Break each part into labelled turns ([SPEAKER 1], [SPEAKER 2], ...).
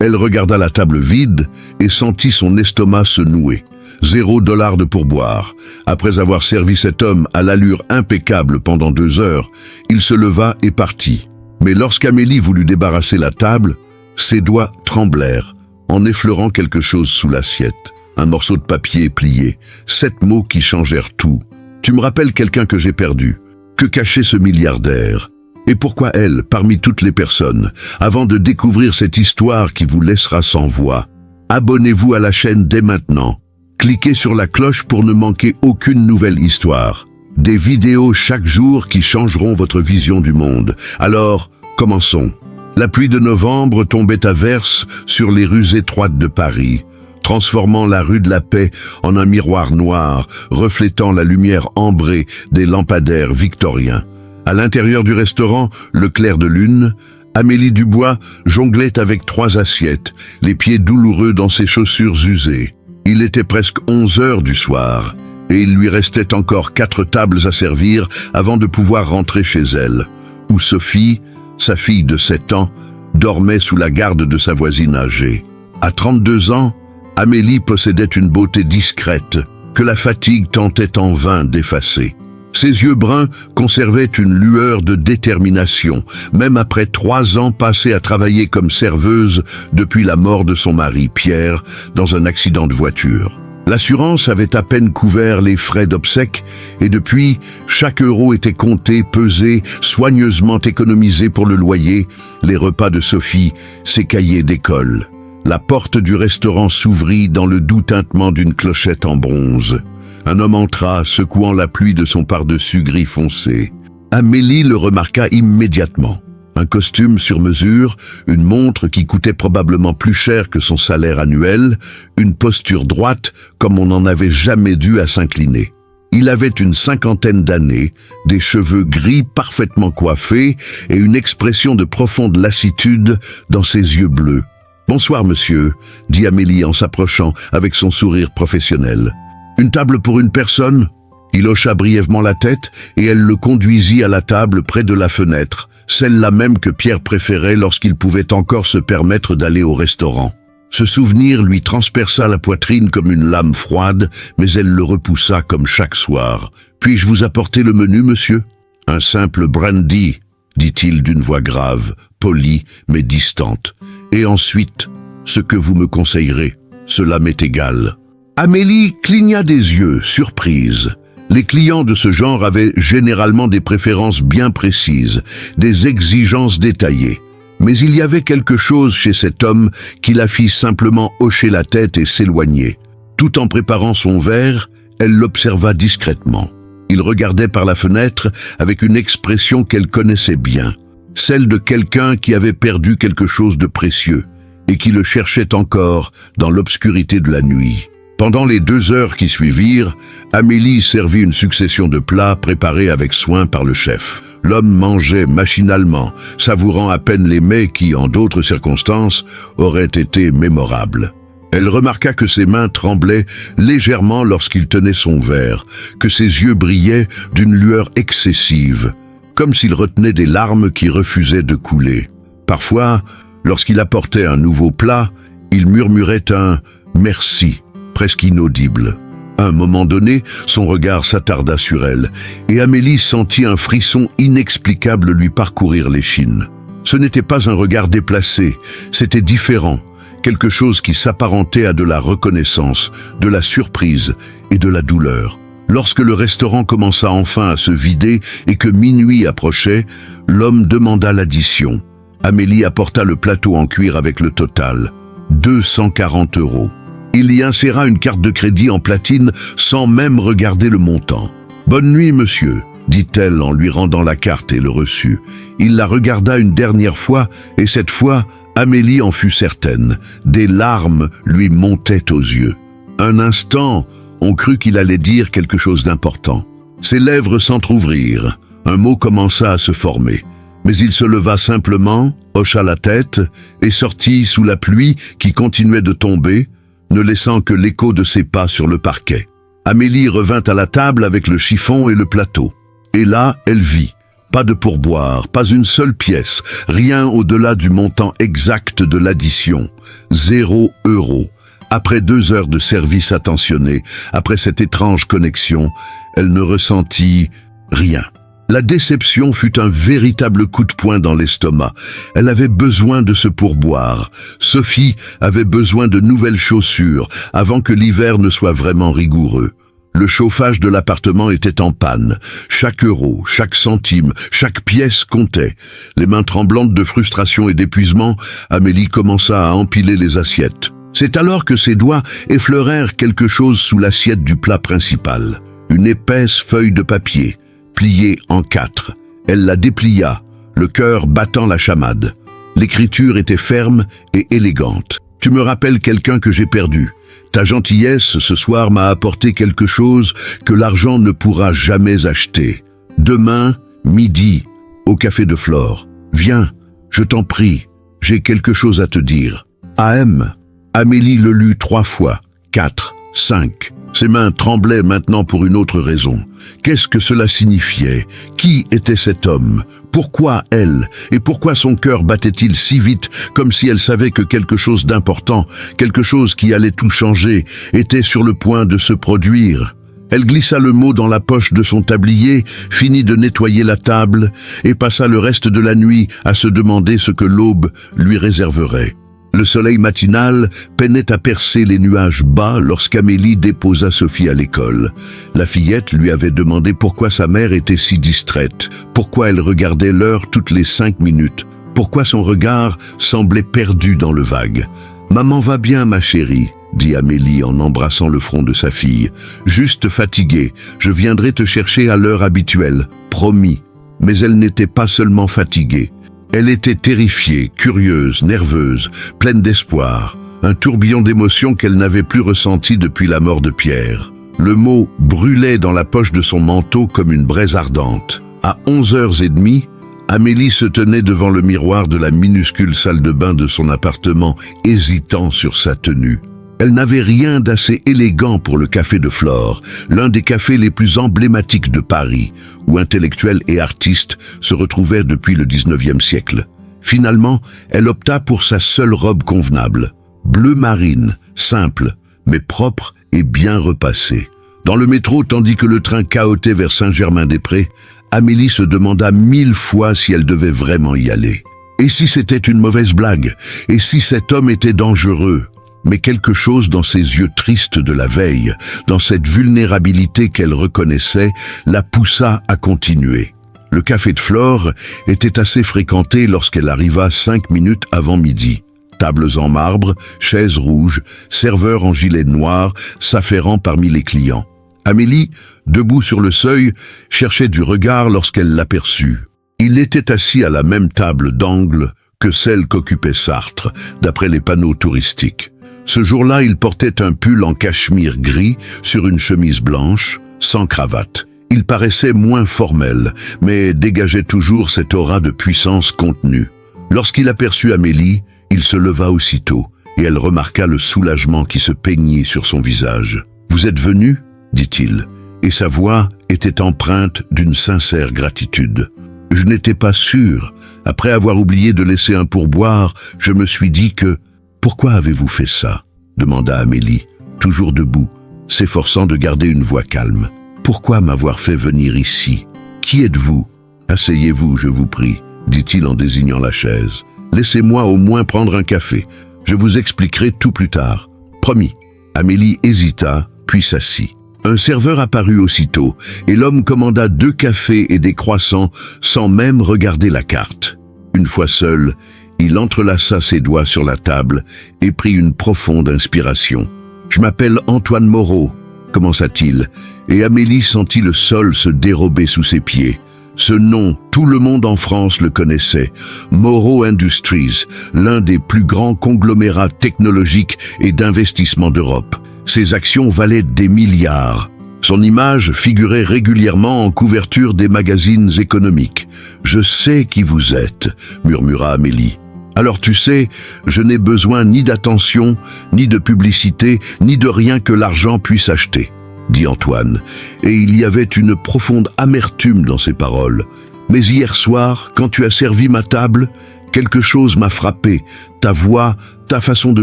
[SPEAKER 1] Elle regarda la table vide et sentit son estomac se nouer. $0 de pourboire. Après avoir servi cet homme à l'allure impeccable pendant 2 heures, il se leva et partit. Mais lorsqu'Amélie voulut débarrasser la table, ses doigts tremblèrent en effleurant quelque chose sous l'assiette. Un morceau de papier plié, 7 mots qui changèrent tout. « Tu me rappelles quelqu'un que j'ai perdu. Que cachait ce milliardaire ? Et pourquoi elle, parmi toutes les personnes, avant de découvrir cette histoire qui vous laissera sans voix? Abonnez-vous à la chaîne dès maintenant. Cliquez sur la cloche pour ne manquer aucune nouvelle histoire. Des vidéos chaque jour qui changeront votre vision du monde. Alors, commençons. La pluie de novembre tombait à verse sur les rues étroites de Paris, transformant la rue de la Paix en un miroir noir, reflétant la lumière ambrée des lampadaires victoriens. À l'intérieur du restaurant, le clair de lune, Amélie Dubois jonglait avec 3 assiettes, les pieds douloureux dans ses chaussures usées. Il était presque 11 heures du soir, et il lui restait encore 4 tables à servir avant de pouvoir rentrer chez elle, où Sophie, sa fille de 7 ans, dormait sous la garde de sa voisine âgée. À 32 ans, Amélie possédait une beauté discrète que la fatigue tentait en vain d'effacer. Ses yeux bruns conservaient une lueur de détermination, même après 3 ans passés à travailler comme serveuse depuis la mort de son mari, Pierre, dans un accident de voiture. L'assurance avait à peine couvert les frais d'obsèques et depuis, chaque euro était compté, pesé, soigneusement économisé pour le loyer, les repas de Sophie, ses cahiers d'école. La porte du restaurant s'ouvrit dans le doux tintement d'une clochette en bronze. Un homme entra, secouant la pluie de son pardessus gris foncé. Amélie le remarqua immédiatement. Un costume sur mesure, une montre qui coûtait probablement plus cher que son salaire annuel, une posture droite comme on n'en avait jamais dû à s'incliner. Il avait une 50aine d'années, des cheveux gris parfaitement coiffés et une expression de profonde lassitude dans ses yeux bleus. « Bonsoir, monsieur », dit Amélie en s'approchant avec son sourire professionnel. « Une table pour une personne ?» Il hocha brièvement la tête et elle le conduisit à la table près de la fenêtre, celle-là même que Pierre préférait lorsqu'il pouvait encore se permettre d'aller au restaurant. Ce souvenir lui transperça la poitrine comme une lame froide, mais elle le repoussa comme chaque soir. « Puis-je vous apporter le menu, monsieur ?»« Un simple brandy », dit-il d'une voix grave, polie mais distante. « Et ensuite, ce que vous me conseillerez, cela m'est égal. » Amélie cligna des yeux, surprise. Les clients de ce genre avaient généralement des préférences bien précises, des exigences détaillées. Mais il y avait quelque chose chez cet homme qui la fit simplement hocher la tête et s'éloigner. Tout en préparant son verre, elle l'observa discrètement. Il regardait par la fenêtre avec une expression qu'elle connaissait bien, celle de quelqu'un qui avait perdu quelque chose de précieux et qui le cherchait encore dans l'obscurité de la nuit. Pendant les 2 heures qui suivirent, Amélie servit une succession de plats préparés avec soin par le chef. L'homme mangeait machinalement, savourant à peine les mets qui, en d'autres circonstances, auraient été mémorables. Elle remarqua que ses mains tremblaient légèrement lorsqu'il tenait son verre, que ses yeux brillaient d'une lueur excessive, comme s'il retenait des larmes qui refusaient de couler. Parfois, lorsqu'il apportait un nouveau plat, il murmurait un « merci », presque inaudible. À un moment donné, son regard s'attarda sur elle, et Amélie sentit un frisson inexplicable lui parcourir l'échine. Ce n'était pas un regard déplacé, c'était différent, quelque chose qui s'apparentait à de la reconnaissance, de la surprise et de la douleur. Lorsque le restaurant commença enfin à se vider et que minuit approchait, l'homme demanda l'addition. Amélie apporta le plateau en cuir avec le total, 240 €. Il y inséra une carte de crédit en platine sans même regarder le montant. « Bonne nuit, monsieur », dit-elle en lui rendant la carte et le reçu. Il la regarda une dernière fois et cette fois, Amélie en fut certaine. Des larmes lui montaient aux yeux. Un instant, on crut qu'il allait dire quelque chose d'important. Ses lèvres s'entr'ouvrirent. Un mot commença à se former. Mais il se leva simplement, hocha la tête et sortit sous la pluie qui continuait de tomber, ne laissant que l'écho de ses pas sur le parquet. Amélie revint à la table avec le chiffon et le plateau. Et là, elle vit Pas de pourboire, pas une seule pièce, rien au-delà du montant exact de l'addition. 0 €. Après 2 heures de service attentionné, après cette étrange connexion, elle ne ressentit rien. La déception fut un véritable coup de poing dans l'estomac. Elle avait besoin de ce pourboire. Sophie avait besoin de nouvelles chaussures avant que l'hiver ne soit vraiment rigoureux. Le chauffage de l'appartement était en panne. Chaque euro, chaque centime, chaque pièce comptait. Les mains tremblantes de frustration et d'épuisement, Amélie commença à empiler les assiettes. C'est alors que ses doigts effleurèrent quelque chose sous l'assiette du plat principal. Une épaisse feuille de papier, pliée en 4. Elle la déplia, le cœur battant la chamade. L'écriture était ferme et élégante. « Tu me rappelles quelqu'un que j'ai perdu. Ta gentillesse ce soir m'a apporté quelque chose que l'argent ne pourra jamais acheter. Demain, midi, au café de Flore. Viens, je t'en prie, j'ai quelque chose à te dire. AM ». Amélie le lut 3 fois, 4, 5. Ses mains tremblaient maintenant pour une autre raison. Qu'est-ce que cela signifiait? Qui était cet homme? Pourquoi elle? Et pourquoi son cœur battait-il si vite, comme si elle savait que quelque chose d'important, quelque chose qui allait tout changer, était sur le point de se produire? Elle glissa le mot dans la poche de son tablier, finit de nettoyer la table et passa le reste de la nuit à se demander ce que l'aube lui réserverait. Le soleil matinal peinait à percer les nuages bas lorsqu'Amélie déposa Sophie à l'école. La fillette lui avait demandé pourquoi sa mère était si distraite, pourquoi elle regardait l'heure toutes les 5 minutes, pourquoi son regard semblait perdu dans le vague. « Maman va bien, ma chérie », dit Amélie en embrassant le front de sa fille. « Juste fatiguée, je viendrai te chercher à l'heure habituelle, promis. » Mais elle n'était pas seulement fatiguée. Elle était terrifiée, curieuse, nerveuse, pleine d'espoir, un tourbillon d'émotions qu'elle n'avait plus ressenti depuis la mort de Pierre. Le mot brûlait dans la poche de son manteau comme une braise ardente. À 11h30, Amélie se tenait devant le miroir de la minuscule salle de bain de son appartement, hésitant sur sa tenue. Elle n'avait rien d'assez élégant pour le café de Flore, l'un des cafés les plus emblématiques de Paris, où intellectuels et artistes se retrouvaient depuis le 19e siècle. Finalement, elle opta pour sa seule robe convenable, bleu marine, simple, mais propre et bien repassée. Dans le métro, tandis que le train cahotait vers Saint-Germain-des-Prés, Amélie se demanda 1000 fois si elle devait vraiment y aller. Et si c'était une mauvaise blague? Et si cet homme était dangereux? Mais quelque chose dans ses yeux tristes de la veille, dans cette vulnérabilité qu'elle reconnaissait, la poussa à continuer. Le café de Flore était assez fréquenté lorsqu'elle arriva 5 minutes avant midi. Tables en marbre, chaises rouges, serveurs en gilet noir, s'affairant parmi les clients. Amélie, debout sur le seuil, cherchait du regard lorsqu'elle l'aperçut. Il était assis à la même table d'angle que celle qu'occupait Sartre, d'après les panneaux touristiques. Ce jour-là, il portait un pull en cachemire gris sur une chemise blanche, sans cravate. Il paraissait moins formel, mais dégageait toujours cette aura de puissance contenue. Lorsqu'il aperçut Amélie, il se leva aussitôt, et elle remarqua le soulagement qui se peignit sur son visage. « Vous êtes venu ?» dit-il, et sa voix était empreinte d'une sincère gratitude. « Je n'étais pas sûr. Après avoir oublié de laisser un pourboire, je me suis dit que... » « Pourquoi avez-vous fait ça ?» demanda Amélie, toujours debout, s'efforçant de garder une voix calme. « Pourquoi m'avoir fait venir ici? Qui êtes-vous? Asseyez-vous, je vous prie, dit-il en désignant la chaise. Laissez-moi au moins prendre un café. Je vous expliquerai tout plus tard. Promis. » Amélie hésita, puis s'assit. Un serveur apparut aussitôt, et l'homme commanda 2 cafés et des croissants sans même regarder la carte. Une fois seul, il entrelaça ses doigts sur la table et prit une profonde inspiration. « Je m'appelle Antoine Moreau », commença-t-il, et Amélie sentit le sol se dérober sous ses pieds. Ce nom, tout le monde en France le connaissait. Moreau Industries, l'un des plus grands conglomérats technologiques et d'investissement d'Europe. Ses actions valaient des milliards. Son image figurait régulièrement en couverture des magazines économiques. « Je sais qui vous êtes », murmura Amélie. « Alors tu sais, je n'ai besoin ni d'attention, ni de publicité, ni de rien que l'argent puisse acheter, » dit Antoine, et il y avait une profonde amertume dans ses paroles. « Mais hier soir, quand tu as servi ma table, quelque chose m'a frappé. Ta voix, ta façon de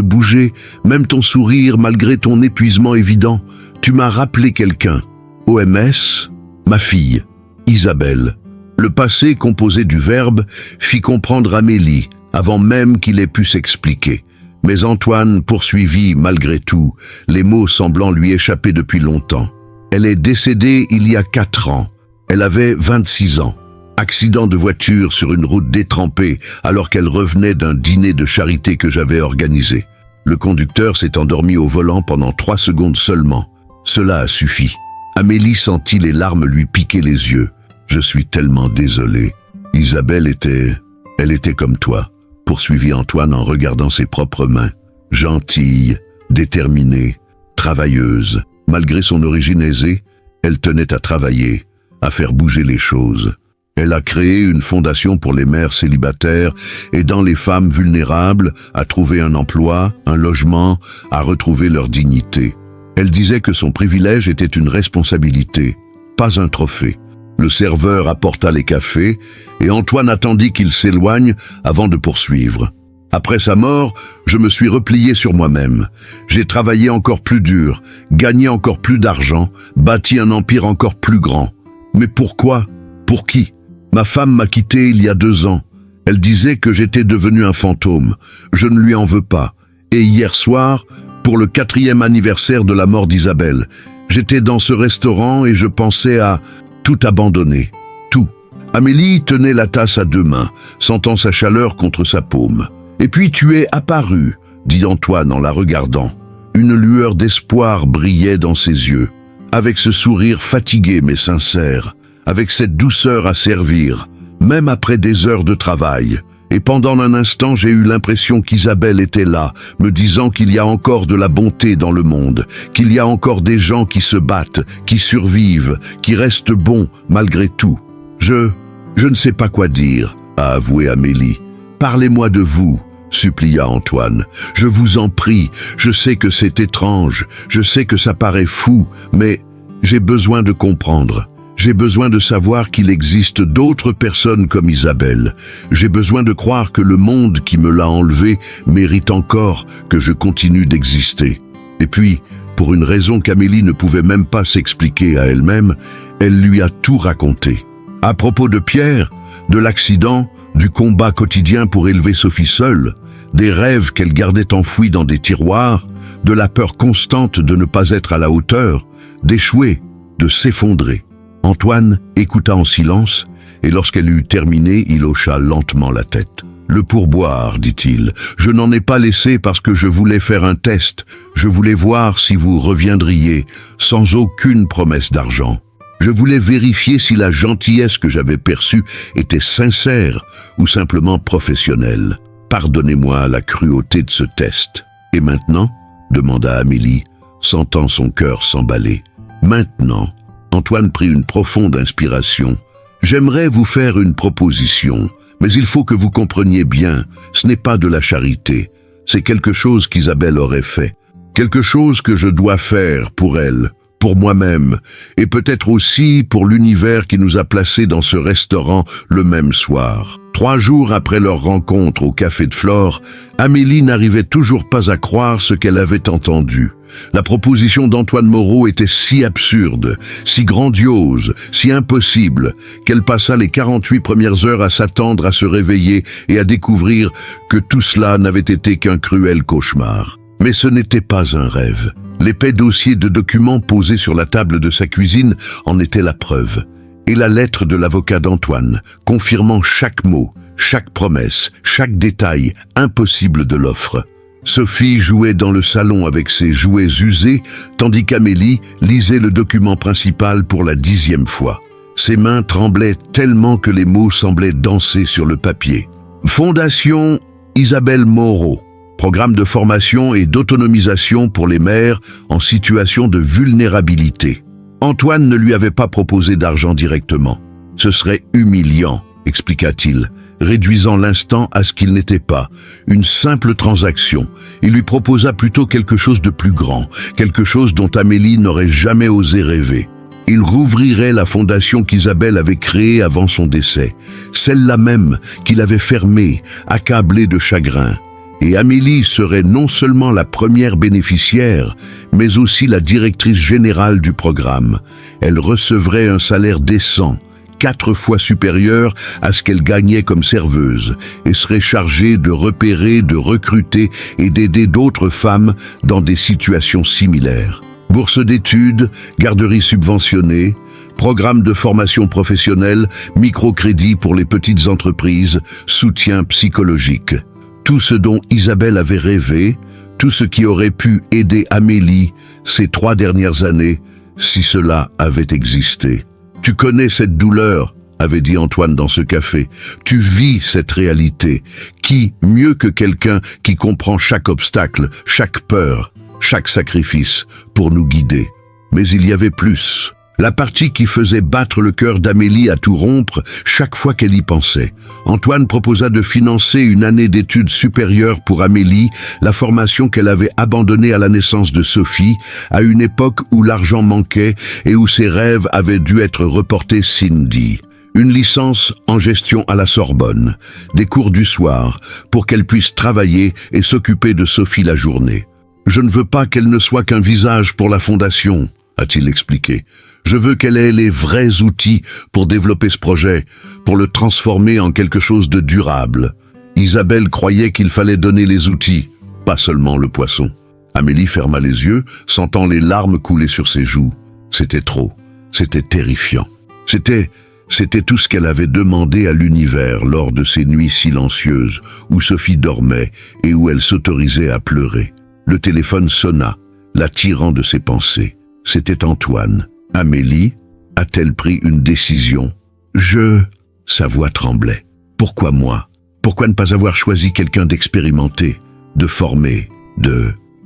[SPEAKER 1] bouger, même ton sourire malgré ton épuisement évident. Tu m'as rappelé quelqu'un. OMS, ma fille, Isabelle. Le passé composé du verbe fit comprendre Amélie, avant même qu'il ait pu s'expliquer. Mais Antoine poursuivit malgré tout, les mots semblant lui échapper depuis longtemps. Elle est décédée il y a 4 ans. Elle avait 26 ans. Accident de voiture sur une route détrempée alors qu'elle revenait d'un dîner de charité que j'avais organisé. Le conducteur s'est endormi au volant pendant 3 secondes seulement. Cela a suffi. Amélie sentit les larmes lui piquer les yeux. Je suis tellement désolé. Isabelle elle était comme toi, poursuivit Antoine en regardant ses propres mains. Gentille, déterminée, travailleuse. Malgré son origine aisée, elle tenait à travailler, à faire bouger les choses. Elle a créé une fondation pour les mères célibataires, aidant les femmes vulnérables à trouver un emploi, un logement, à retrouver leur dignité. Elle disait que son privilège était une responsabilité, pas un trophée. Le serveur apporta les cafés et Antoine attendit qu'il s'éloigne avant de poursuivre. Après sa mort, je me suis replié sur moi-même. J'ai travaillé encore plus dur, gagné encore plus d'argent, bâti un empire encore plus grand. Mais pourquoi? Pour qui? Ma femme m'a quitté il y a 2 ans. Elle disait que j'étais devenu un fantôme. Je ne lui en veux pas. Et hier soir, pour le 4e anniversaire de la mort d'Isabelle, j'étais dans ce restaurant et je pensais à tout abandonner. Tout. Amélie tenait la tasse à 2 mains, sentant sa chaleur contre sa paume. « Et puis tu es apparu », dit Antoine en la regardant. Une lueur d'espoir brillait dans ses yeux. Avec ce sourire fatigué mais sincère, avec cette douceur à servir, même après des heures de travail. Et pendant un instant, j'ai eu l'impression qu'Isabelle était là, me disant qu'il y a encore de la bonté dans le monde, qu'il y a encore des gens qui se battent, qui survivent, qui restent bons malgré tout. Je ne sais pas quoi dire, a avoué Amélie. Parlez-moi de vous, supplia Antoine. Je vous en prie, je sais que c'est étrange, je sais que ça paraît fou, mais j'ai besoin de comprendre. J'ai besoin de savoir qu'il existe d'autres personnes comme Isabelle. J'ai besoin de croire que le monde qui me l'a enlevé mérite encore que je continue d'exister. Et puis, pour une raison qu'Amélie ne pouvait même pas s'expliquer à elle-même, elle lui a tout raconté. À propos de Pierre, de l'accident, du combat quotidien pour élever Sophie seule, des rêves qu'elle gardait enfouis dans des tiroirs, de la peur constante de ne pas être à la hauteur, d'échouer, de s'effondrer. Antoine écouta en silence, et lorsqu'elle eut terminé, il hocha lentement la tête. « Le pourboire, dit-il, je n'en ai pas laissé parce que je voulais faire un test. Je voulais voir si vous reviendriez, sans aucune promesse d'argent. Je voulais vérifier si la gentillesse que j'avais perçue était sincère ou simplement professionnelle. Pardonnez-moi la cruauté de ce test. Et maintenant ?» demanda Amélie, sentant son cœur s'emballer. « Maintenant ?» Antoine prit une profonde inspiration. « J'aimerais vous faire une proposition, mais il faut que vous compreniez bien, ce n'est pas de la charité. C'est quelque chose qu'Isabelle aurait fait. Quelque chose que je dois faire pour elle, pour moi-même, et peut-être aussi pour l'univers qui nous a placés dans ce restaurant le même soir. » 3 jours après leur rencontre au Café de Flore, Amélie n'arrivait toujours pas à croire ce qu'elle avait entendu. La proposition d'Antoine Moreau était si absurde, si grandiose, si impossible, qu'elle passa les 48 premières heures à s'attendre à se réveiller et à découvrir que tout cela n'avait été qu'un cruel cauchemar. Mais ce n'était pas un rêve. L'épais dossier de documents posé sur la table de sa cuisine en était la preuve. Et la lettre de l'avocat d'Antoine, confirmant chaque mot, chaque promesse, chaque détail impossible de l'offre. Sophie jouait dans le salon avec ses jouets usés, tandis qu'Amélie lisait le document principal pour la 10e fois. Ses mains tremblaient tellement que les mots semblaient danser sur le papier. Fondation Isabelle Moreau. Programme de formation et d'autonomisation pour les mères en situation de vulnérabilité. Antoine ne lui avait pas proposé d'argent directement. Ce serait humiliant, expliqua-t-il, réduisant l'instant à ce qu'il n'était pas, une simple transaction. Il lui proposa plutôt quelque chose de plus grand, quelque chose dont Amélie n'aurait jamais osé rêver. Il rouvrirait la fondation qu'Isabelle avait créée avant son décès, celle-là même qu'il avait fermée, accablée de chagrin. Et Amélie serait non seulement la première bénéficiaire, mais aussi la directrice générale du programme. Elle recevrait un salaire décent, 4 fois supérieur à ce qu'elle gagnait comme serveuse, et serait chargée de repérer, de recruter et d'aider d'autres femmes dans des situations similaires. Bourse d'études, garderie subventionnée, programme de formation professionnelle, microcrédit pour les petites entreprises, soutien psychologique. Tout ce dont Isabelle avait rêvé, tout ce qui aurait pu aider Amélie ces 3 dernières années, si cela avait existé. « Tu connais cette douleur », avait dit Antoine dans ce café. « Tu vis cette réalité. Qui, mieux que quelqu'un qui comprend chaque obstacle, chaque peur, chaque sacrifice, pour nous guider ?» Mais il y avait plus. La partie qui faisait battre le cœur d'Amélie à tout rompre chaque fois qu'elle y pensait. Antoine proposa de financer une année d'études supérieures pour Amélie, la formation qu'elle avait abandonnée à la naissance de Sophie, à une époque où l'argent manquait et où ses rêves avaient dû être reportés Cindy. Une licence en gestion à la Sorbonne, des cours du soir, pour qu'elle puisse travailler et s'occuper de Sophie la journée. « Je ne veux pas qu'elle ne soit qu'un visage pour la fondation », a-t-il expliqué. Je veux qu'elle ait les vrais outils pour développer ce projet, pour le transformer en quelque chose de durable. Isabelle croyait qu'il fallait donner les outils, pas seulement le poisson. Amélie ferma les yeux, sentant les larmes couler sur ses joues. C'était trop, c'était terrifiant. C'était tout ce qu'elle avait demandé à l'univers lors de ces nuits silencieuses où Sophie dormait et où elle s'autorisait à pleurer. Le téléphone sonna, la tirant de ses pensées. C'était Antoine. Amélie a-t-elle pris une décision? Sa voix tremblait. Pourquoi moi? Pourquoi ne pas avoir choisi quelqu'un d'expérimenté, de formé,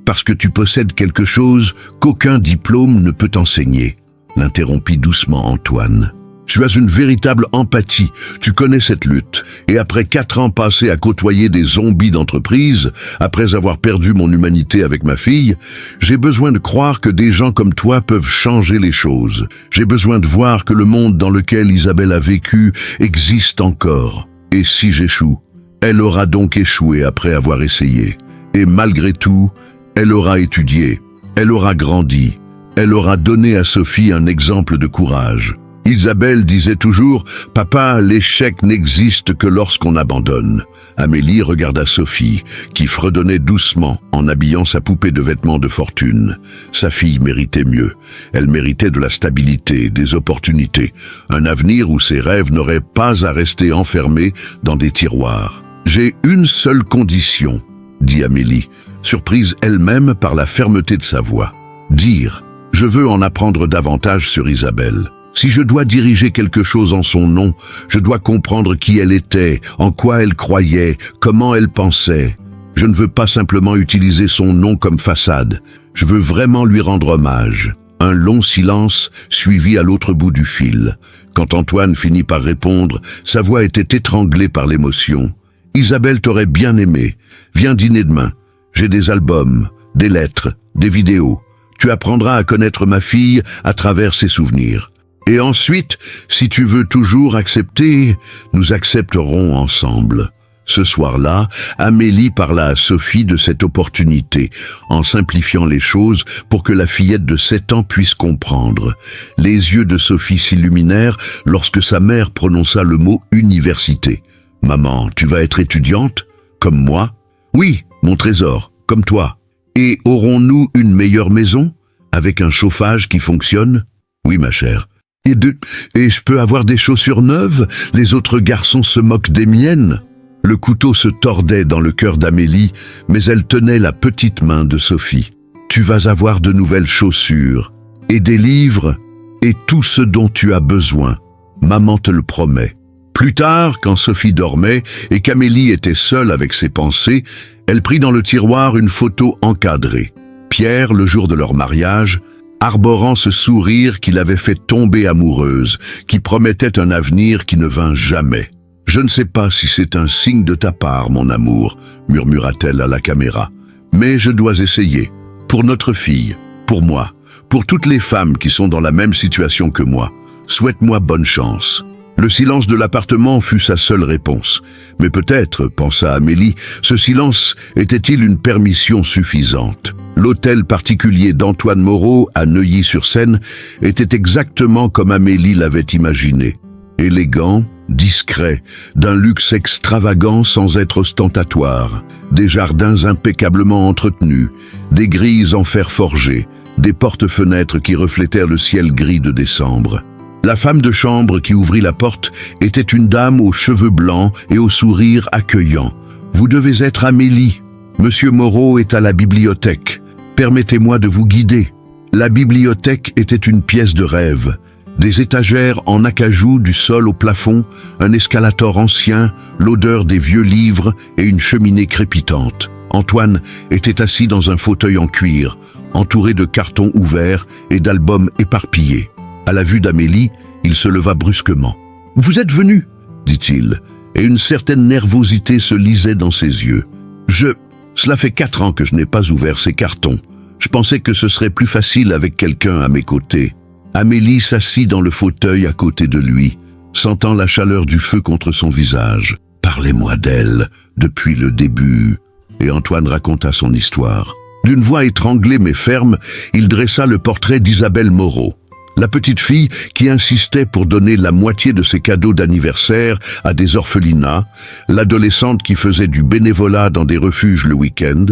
[SPEAKER 1] Parce que tu possèdes quelque chose qu'aucun diplôme ne peut enseigner, l'interrompit doucement Antoine. Tu as une véritable empathie, tu connais cette lutte. Et après 4 ans passés à côtoyer des zombies d'entreprise, après avoir perdu mon humanité avec ma fille, j'ai besoin de croire que des gens comme toi peuvent changer les choses. J'ai besoin de voir que le monde dans lequel Isabelle a vécu existe encore. Et si j'échoue, elle aura donc échoué après avoir essayé. Et malgré tout, elle aura étudié, elle aura grandi, elle aura donné à Sophie un exemple de courage. Isabelle disait toujours « Papa, l'échec n'existe que lorsqu'on abandonne ». Amélie regarda Sophie, qui fredonnait doucement en habillant sa poupée de vêtements de fortune. Sa fille méritait mieux. Elle méritait de la stabilité, des opportunités, un avenir où ses rêves n'auraient pas à rester enfermés dans des tiroirs. « J'ai une seule condition », dit Amélie, surprise elle-même par la fermeté de sa voix. « Dire, je veux en apprendre davantage sur Isabelle. » Si je dois diriger quelque chose en son nom, je dois comprendre qui elle était, en quoi elle croyait, comment elle pensait. Je ne veux pas simplement utiliser son nom comme façade. Je veux vraiment lui rendre hommage. Un long silence suivit à l'autre bout du fil. Quand Antoine finit par répondre, sa voix était étranglée par l'émotion. « Isabelle t'aurait bien aimé. Viens dîner demain. J'ai des albums, des lettres, des vidéos. Tu apprendras à connaître ma fille à travers ses souvenirs. Et ensuite, si tu veux toujours accepter, nous accepterons ensemble. » Ce soir-là, Amélie parla à Sophie de cette opportunité, en simplifiant les choses pour que la fillette de 7 ans puisse comprendre. Les yeux de Sophie s'illuminèrent lorsque sa mère prononça le mot « université ». « Maman, tu vas être étudiante? Comme moi? »« Oui, mon trésor, comme toi. »« Et aurons-nous une meilleure maison? Avec un chauffage qui fonctionne? »« Oui, ma chère. » Et je peux avoir des chaussures neuves? Les autres garçons se moquent des miennes. » Le couteau se tordait dans le cœur d'Amélie, mais elle tenait la petite main de Sophie. « Tu vas avoir de nouvelles chaussures, et des livres, et tout ce dont tu as besoin. Maman te le promet. » Plus tard, quand Sophie dormait et qu'Amélie était seule avec ses pensées, elle prit dans le tiroir une photo encadrée. Pierre, le jour de leur mariage, arborant ce sourire qui l'avait fait tomber amoureuse, qui promettait un avenir qui ne vint jamais. « Je ne sais pas si c'est un signe de ta part, mon amour, » murmura-t-elle à la caméra. « Mais je dois essayer. Pour notre fille, pour moi, Pour toutes les femmes qui sont dans la même situation que moi, souhaite-moi bonne chance. » Le silence de l'appartement fut sa seule réponse. Mais peut-être, pensa Amélie, ce silence était-il une permission suffisante. L'hôtel particulier d'Antoine Moreau à Neuilly-sur-Seine était exactement comme Amélie l'avait imaginé. Élégant, discret, d'un luxe extravagant sans être ostentatoire, des jardins impeccablement entretenus, des grilles en fer forgé, des portes-fenêtres qui reflétèrent le ciel gris de décembre. La femme de chambre qui ouvrit la porte était une dame aux cheveux blancs et au sourire accueillant. « Vous devez être Amélie. Monsieur Moreau est à la bibliothèque. Permettez-moi de vous guider. » La bibliothèque était une pièce de rêve. Des étagères en acajou du sol au plafond, un escalator ancien, l'odeur des vieux livres et une cheminée crépitante. Antoine était assis dans un fauteuil en cuir, entouré de cartons ouverts et d'albums éparpillés. À la vue d'Amélie, il se leva brusquement. « Vous êtes venu ?» dit-il, et une certaine nervosité se lisait dans ses yeux. « Cela fait 4 ans que je n'ai pas ouvert ces cartons. Je pensais que ce serait plus facile avec quelqu'un à mes côtés. » Amélie s'assit dans le fauteuil à côté de lui, sentant la chaleur du feu contre son visage. « Parlez-moi d'elle, depuis le début. » Et Antoine raconta son histoire. D'une voix étranglée mais ferme, il dressa le portrait d'Isabelle Moreau. La petite fille qui insistait pour donner la moitié de ses cadeaux d'anniversaire à des orphelinats, l'adolescente qui faisait du bénévolat dans des refuges le week-end,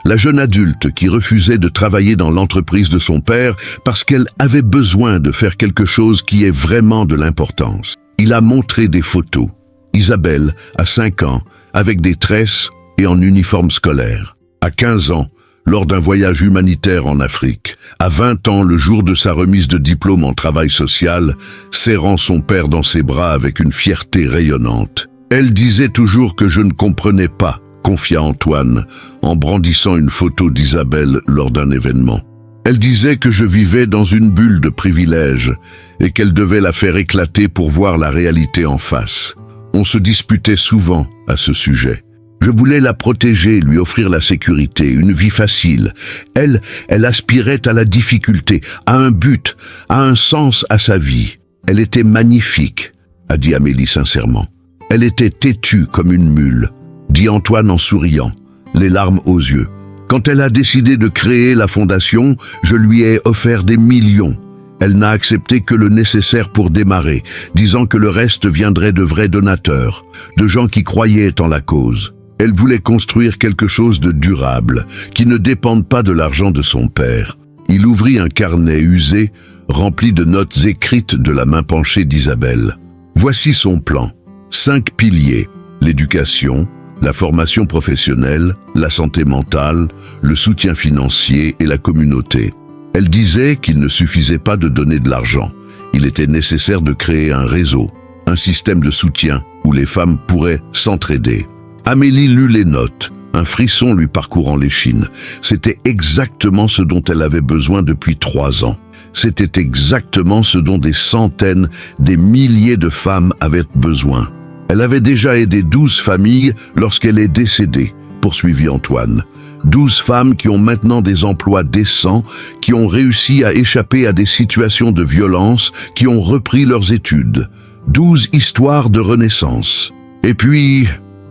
[SPEAKER 1] la jeune adulte qui refusait de travailler dans l'entreprise de son père parce qu'elle avait besoin de faire quelque chose qui ait vraiment de l'importance. Il a montré des photos. Isabelle, à 5 ans, avec des tresses et en uniforme scolaire. À 15 ans, lors d'un voyage humanitaire en Afrique, à 20 ans, le jour de sa remise de diplôme en travail social, serrant son père dans ses bras avec une fierté rayonnante. Elle disait toujours que je ne comprenais pas, confia Antoine, en brandissant une photo d'Isabelle lors d'un événement. Elle disait que je vivais dans une bulle de privilèges et qu'elle devait la faire éclater pour voir la réalité en face. On se disputait souvent à ce sujet. Je voulais la protéger, lui offrir la sécurité, une vie facile. Elle aspirait à la difficulté, à un but, à un sens à sa vie. Elle était magnifique, a dit Amélie sincèrement. Elle était têtue comme une mule, dit Antoine en souriant, les larmes aux yeux. Quand elle a décidé de créer la fondation, je lui ai offert des millions. Elle n'a accepté que le nécessaire pour démarrer, disant que le reste viendrait de vrais donateurs, de gens qui croyaient en la cause. Elle voulait construire quelque chose de durable, qui ne dépende pas de l'argent de son père. Il ouvrit un carnet usé, rempli de notes écrites de la main penchée d'Isabelle. Voici son plan. 5 piliers. L'éducation, la formation professionnelle, la santé mentale, le soutien financier et la communauté. Elle disait qu'il ne suffisait pas de donner de l'argent. Il était nécessaire de créer un réseau, un système de soutien où les femmes pourraient s'entraider. Amélie lut les notes, un frisson lui parcourant l'échine. C'était exactement ce dont elle avait besoin depuis 3 ans. C'était exactement ce dont des centaines, des milliers de femmes avaient besoin. Elle avait déjà aidé 12 familles lorsqu'elle est décédée, poursuivit Antoine. 12 femmes qui ont maintenant des emplois décents, qui ont réussi à échapper à des situations de violence, qui ont repris leurs études. 12 histoires de renaissance. Et puis...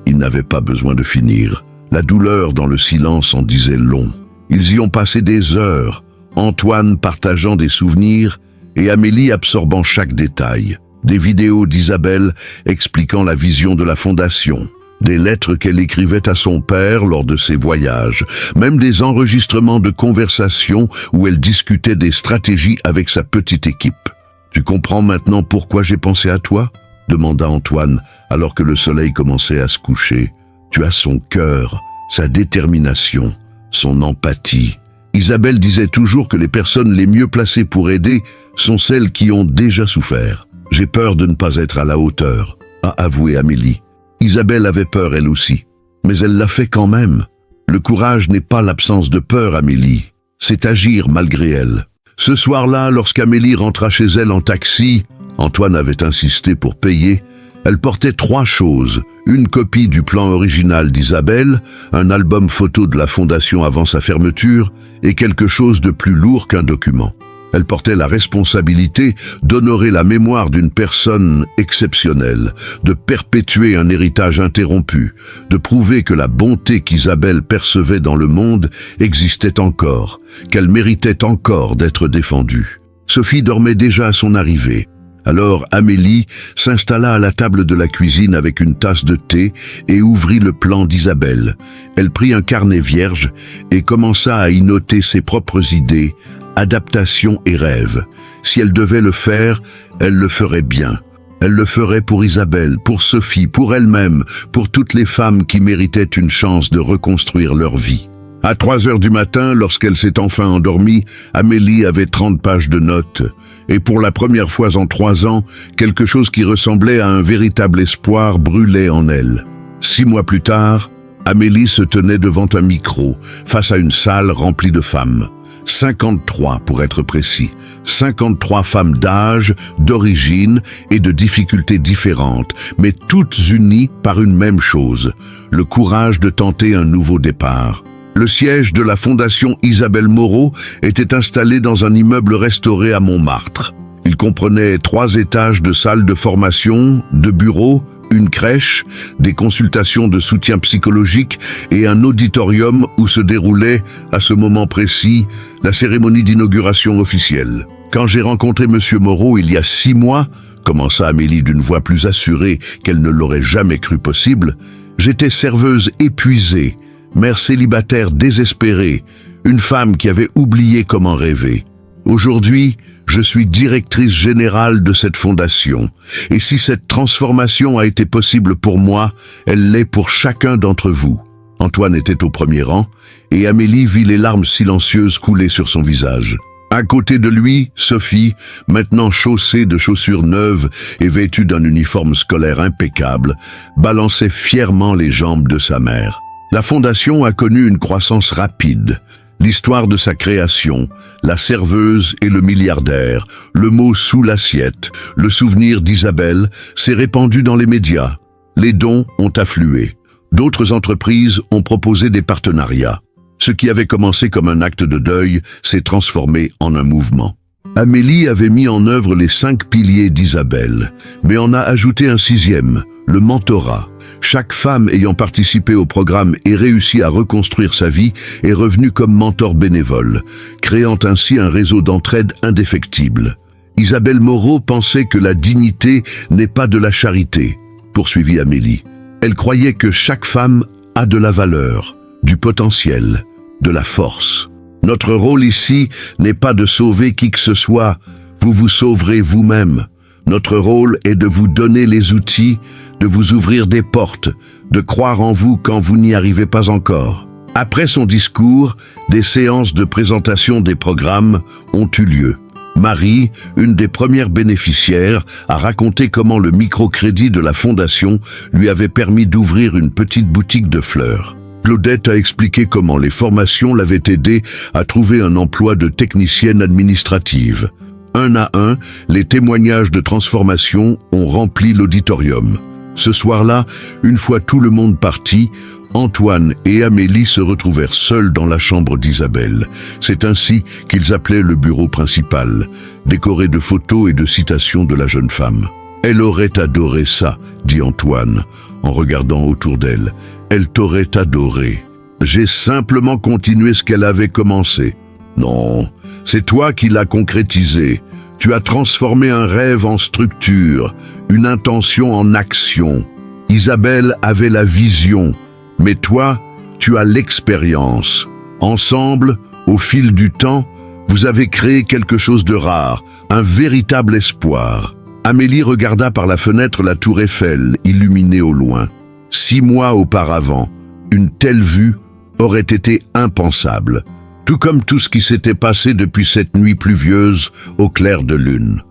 [SPEAKER 1] Ils n'avaient pas besoin de finir. La douleur dans le silence en disait long. Ils y ont passé des heures, Antoine partageant des souvenirs et Amélie absorbant chaque détail. Des vidéos d'Isabelle expliquant la vision de la fondation, des lettres qu'elle écrivait à son père lors de ses voyages, même des enregistrements de conversations où elle discutait des stratégies avec sa petite équipe. « Tu comprends maintenant pourquoi j'ai pensé à toi ?» demanda Antoine, alors que le soleil commençait à se coucher. Tu as son cœur, sa détermination, son empathie. Isabelle disait toujours que les personnes les mieux placées pour aider sont celles qui ont déjà souffert. J'ai peur de ne pas être à la hauteur, a avoué Amélie. Isabelle avait peur elle aussi, mais elle l'a fait quand même. Le courage n'est pas l'absence de peur, Amélie, c'est agir malgré elle. Ce soir-là, lorsqu'Amélie rentra chez elle en taxi, Antoine avait insisté pour payer. Elle portait 3 choses, une copie du plan original d'Isabelle, un album photo de la fondation avant sa fermeture et quelque chose de plus lourd qu'un document. Elle portait la responsabilité d'honorer la mémoire d'une personne exceptionnelle, de perpétuer un héritage interrompu, de prouver que la bonté qu'Isabelle percevait dans le monde existait encore, qu'elle méritait encore d'être défendue. Sophie dormait déjà à son arrivée. Alors Amélie s'installa à la table de la cuisine avec une tasse de thé et ouvrit le plan d'Isabelle. Elle prit un carnet vierge et commença à y noter ses propres idées, adaptations et rêves. Si elle devait le faire, elle le ferait bien. Elle le ferait pour Isabelle, pour Sophie, pour elle-même, pour toutes les femmes qui méritaient une chance de reconstruire leur vie. À 3 heures du matin, lorsqu'elle s'est enfin endormie, Amélie avait 30 pages de notes. Et pour la première fois en 3 ans, quelque chose qui ressemblait à un véritable espoir brûlait en elle. 6 mois plus tard, Amélie se tenait devant un micro, face à une salle remplie de femmes. 53 pour être précis. 53 femmes d'âge, d'origine et de difficultés différentes, mais toutes unies par une même chose, le courage de tenter un nouveau départ. Le siège de la Fondation Isabelle Moreau était installé dans un immeuble restauré à Montmartre. Il comprenait 3 étages de salles de formation, de bureaux, une crèche, des consultations de soutien psychologique et un auditorium où se déroulait, à ce moment précis, la cérémonie d'inauguration officielle. Quand j'ai rencontré Monsieur Moreau il y a 6 mois, commença Amélie d'une voix plus assurée qu'elle ne l'aurait jamais cru possible, j'étais serveuse épuisée, mère célibataire désespérée, une femme qui avait oublié comment rêver. Aujourd'hui, je suis directrice générale de cette fondation. Et si cette transformation a été possible pour moi, elle l'est pour chacun d'entre vous. Antoine était au premier rang, et Amélie vit les larmes silencieuses couler sur son visage. À côté de lui, Sophie, maintenant chaussée de chaussures neuves et vêtue d'un uniforme scolaire impeccable, balançait fièrement les jambes de sa mère. La fondation a connu une croissance rapide. L'histoire de sa création, la serveuse et le milliardaire, le mot sous l'assiette, le souvenir d'Isabelle s'est répandu dans les médias. Les dons ont afflué. D'autres entreprises ont proposé des partenariats. Ce qui avait commencé comme un acte de deuil s'est transformé en un mouvement. Amélie avait mis en œuvre les 5 piliers d'Isabelle, mais en a ajouté un 6e, le mentorat. Chaque femme ayant participé au programme et réussi à reconstruire sa vie est revenue comme mentor bénévole, créant ainsi un réseau d'entraide indéfectible. Isabelle Moreau pensait que la dignité n'est pas de la charité, poursuivit Amélie. Elle croyait que chaque femme a de la valeur, du potentiel, de la force. Notre rôle ici n'est pas de sauver qui que ce soit, vous vous sauverez vous-même. Notre rôle est de vous donner les outils, de vous ouvrir des portes, de croire en vous quand vous n'y arrivez pas encore. Après son discours, des séances de présentation des programmes ont eu lieu. Marie, une des premières bénéficiaires, a raconté comment le microcrédit de la Fondation lui avait permis d'ouvrir une petite boutique de fleurs. Claudette a expliqué comment les formations l'avaient aidée à trouver un emploi de technicienne administrative. Un à un, les témoignages de transformation ont rempli l'auditorium. Ce soir-là, une fois tout le monde parti, Antoine et Amélie se retrouvèrent seuls dans la chambre d'Isabelle. C'est ainsi qu'ils appelaient le bureau principal, décoré de photos et de citations de la jeune femme. « Elle aurait adoré ça », dit Antoine, en regardant autour d'elle. « Elle t'aurait adoré. J'ai simplement continué ce qu'elle avait commencé. » Non, c'est toi qui l'as concrétisé. Tu as transformé un rêve en structure, une intention en action. Isabelle avait la vision, mais toi, tu as l'expérience. Ensemble, au fil du temps, vous avez créé quelque chose de rare, un véritable espoir. Amélie regarda par la fenêtre la tour Eiffel, illuminée au loin. 6 mois auparavant, une telle vue aurait été impensable. Tout comme tout ce qui s'était passé depuis cette nuit pluvieuse au clair de lune.